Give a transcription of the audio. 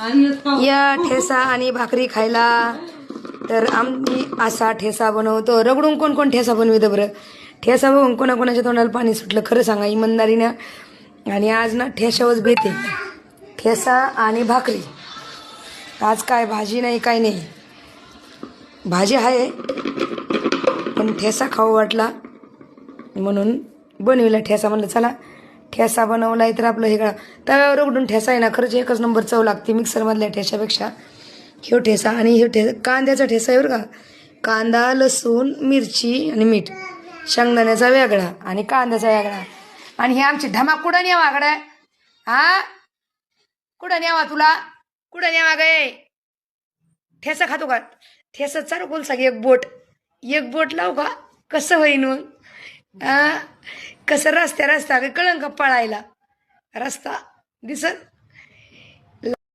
या ठेसा आणि भाकरी खायला. तर आम्ही असा ठेसा बनवतो. रगडून कोण कोण ठेसा बनवितं बरं? ठेसा बघून कोणाकोणाच्या तोंडाला पाणी सुटलं खरं सांगा इमानदारीनं. आणि आज ना ठेशावरच बेते. ठेसा आणि भाकरी. आज काय भाजी नाही काय नाही. भाजी आहे पण ठेसा खाऊ वाटला म्हणून बनविला ठेसा. म्हणलं चला ठेसा बनवलाय तर आपलं हे करा. तव्यावर रगडून ठेसा आहे ना खरंच एकच नंबर चव लागते मिक्सरमधल्या ठेशापेक्षा. ह्यो ठेसा आणि ह्यो ठेसा कांद्याचा ठेसा आहे बरं का. कांदा लसूण मिरची आणि मीठ. शेंगदाण्याचा वेगळा आणि कांद्याचा वेगळा. आणि हे आमची ढमा कुठं न्यावा आकडे? हा कुठं न्यावा तुला? कुठं न्यावा गे? ठेसा खातो का? ठेसा चालू बोल सग एक बोट लावू का? कसं होईन मग? कसं रस्त्या कळंन का पळायला? रस्ता दिसत